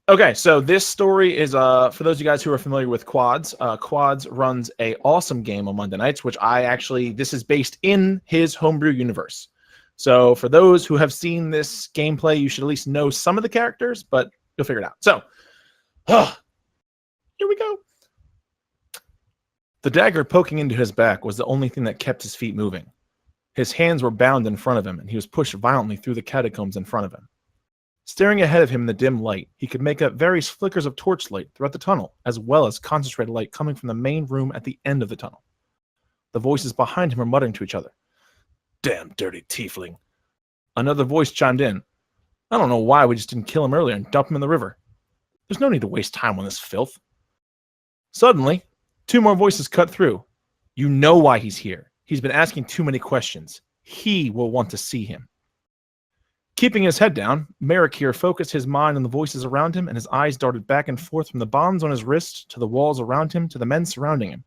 Okay, so this story is for those of you guys who are familiar with Quads. Quads runs a awesome game on Monday nights, which this is based in his homebrew universe. So for those who have seen this gameplay, you should at least know some of the characters, but you'll figure it out. So, here we go. The dagger poking into his back was the only thing that kept his feet moving. His hands were bound in front of him, and he was pushed violently through the catacombs in front of him. Staring ahead of him in the dim light, he could make out various flickers of torchlight throughout the tunnel, as well as concentrated light coming from the main room at the end of the tunnel. The voices behind him were muttering to each other. "Damn dirty tiefling." Another voice chimed in. "I don't know why we just didn't kill him earlier and dump him in the river. There's no need to waste time on this filth." Suddenly, two more voices cut through. "You know why he's here. He's been asking too many questions. He will want to see him." Keeping his head down, Marikir focused his mind on the voices around him, and his eyes darted back and forth from the bonds on his wrist to the walls around him to the men surrounding him.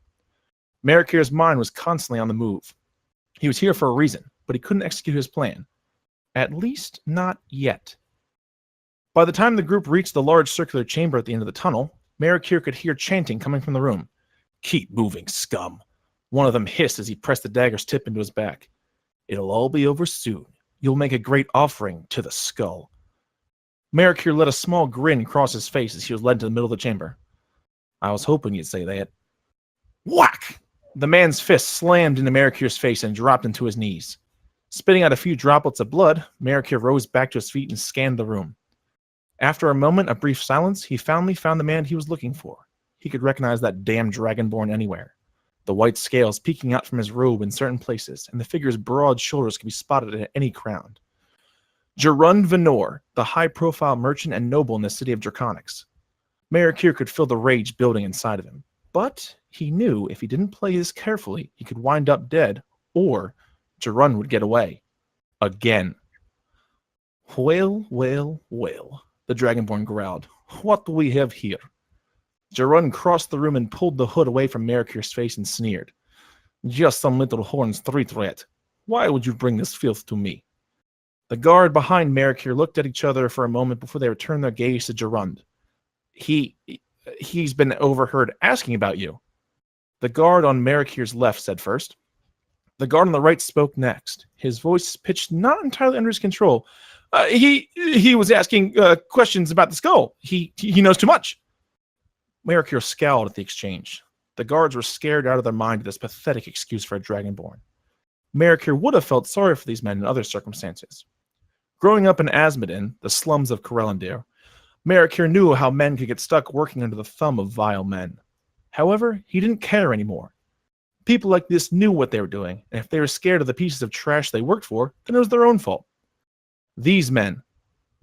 Marikir's mind was constantly on the move. He was here for a reason, but he couldn't execute his plan. At least not yet. By the time the group reached the large circular chamber at the end of the tunnel, Marikir could hear chanting coming from the room. "Keep moving, scum," one of them hissed as he pressed the dagger's tip into his back. "It'll all be over soon. You'll make a great offering to the skull." Marikir let a small grin cross his face as he was led to the middle of the chamber. "I was hoping you'd say that." Whack! The man's fist slammed into Marikir's face and dropped into his knees. Spitting out a few droplets of blood, Marikir rose back to his feet and scanned the room. After a moment of brief silence, he finally found the man he was looking for. He could recognize that damn dragonborn anywhere. The white scales peeking out from his robe in certain places, and the figure's broad shoulders could be spotted at any crown. Gerund Venor, the high-profile merchant and noble in the city of Draconics. Marikir could feel the rage building inside of him, but he knew if he didn't play this carefully, he could wind up dead, or Gerund would get away. Again. "Well, well, well," the dragonborn growled. "What do we have here?" Gerund crossed the room and pulled the hood away from Marikir's face and sneered. "Just some little horn street rat. Why would you bring this filth to me?" The guard behind Marikir looked at each other for a moment before they returned their gaze to Gerund. He's been overheard asking about you." The guard on Marikir's left said first. The guard on the right spoke next, his voice pitched not entirely under his control. He was asking questions about the skull. He knows too much." Marikir scowled at the exchange. The guards were scared out of their mind at this pathetic excuse for a dragonborn. Marikir would have felt sorry for these men in other circumstances. Growing up in Asmodin, the slums of Corellandir, Marikir knew how men could get stuck working under the thumb of vile men. However, he didn't care anymore. People like this knew what they were doing, and if they were scared of the pieces of trash they worked for, then it was their own fault. These men,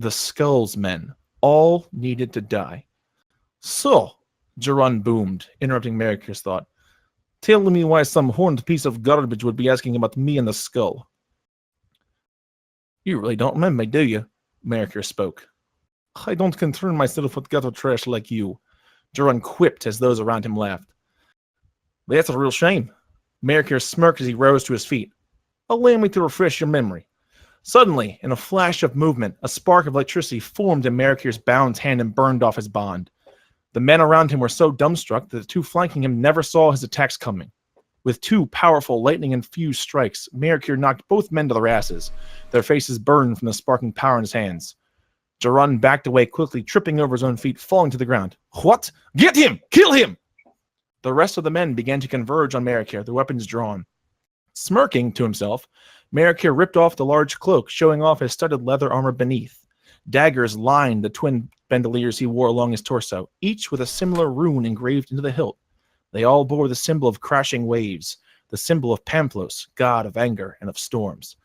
the Skull's men, all needed to die. "So," Gerund boomed, interrupting Marikir's thought, "tell me why some horned piece of garbage would be asking about me and the skull." "You really don't remember me, do you?" Marikir spoke. "I don't concern myself with gutter trash like you," Gerund quipped as those around him laughed. "That's a real shame." Marikir smirked as he rose to his feet. "Allow me to refresh your memory." Suddenly, in a flash of movement, a spark of electricity formed in Marikir's bound hand and burned off his bond. The men around him were so dumbstruck that the two flanking him never saw his attacks coming. With two powerful, lightning-infused strikes, Marikir knocked both men to their asses, their faces burned from the sparking power in his hands. Gerund backed away quickly, tripping over his own feet, falling to the ground. "What? Get him! Kill him!" The rest of the men began to converge on Marikir, their weapons drawn. Smirking to himself, Marikir ripped off the large cloak, showing off his studded leather armor beneath. Daggers lined the twin bandoliers he wore along his torso, each with a similar rune engraved into the hilt. They all bore the symbol of crashing waves, the symbol of Pamplos, god of anger and of storms.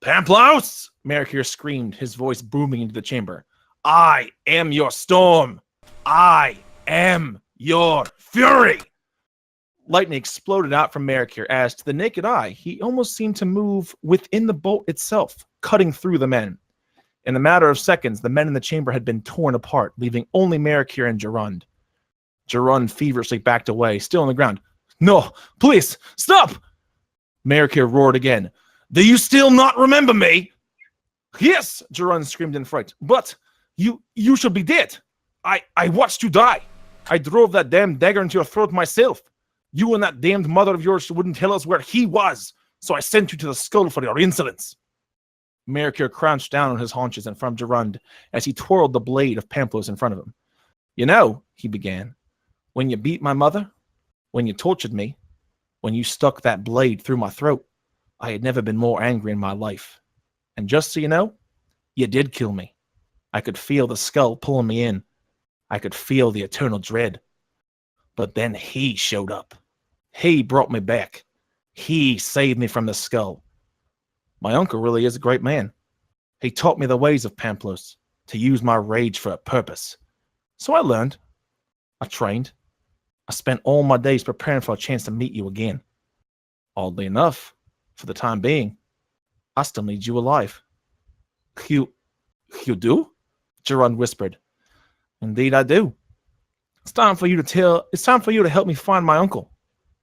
"Pamplos!" Marikir screamed, his voice booming into the chamber. "I am your storm! I am your fury!" Lightning exploded out from Marikir as, to the naked eye, he almost seemed to move within the bolt itself, cutting through the men. In a matter of seconds, the men in the chamber had been torn apart, leaving only Marikir and Gerund. Gerund feverishly backed away, still on the ground. "No, please, stop!" Marikir roared again. "Do you still not remember me?" "Yes," Gerund screamed in fright. "But you should be dead." I watched you die. I drove that damn dagger into your throat myself. You and that damned mother of yours wouldn't tell us where he was, so I sent you to the skull for your insolence. Mercure crouched down on his haunches in front of Gerund as he twirled the blade of Pamphos in front of him. You know, he began, when you beat my mother, when you tortured me, when you stuck that blade through my throat, I had never been more angry in my life. And just so you know, you did kill me. I could feel the skull pulling me in. I could feel the eternal dread. But then he showed up. He brought me back. He saved me from the skull. My uncle really is a great man. He taught me the ways of Pamphos, to use my rage for a purpose. So I learned. I trained. I spent all my days preparing for a chance to meet you again. Oddly enough, for the time being, I still need you alive. You do? Gerund whispered. Indeed I do. It's time for you to help me find my uncle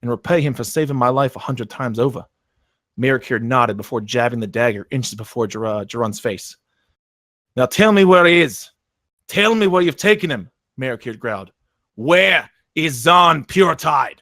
and repay him for saving my life 100 times over. Mercure nodded before jabbing the dagger inches before Gerund's face. Now tell me where he is. Tell me where you've taken him, Mercure growled. Where is Zahn Puretide?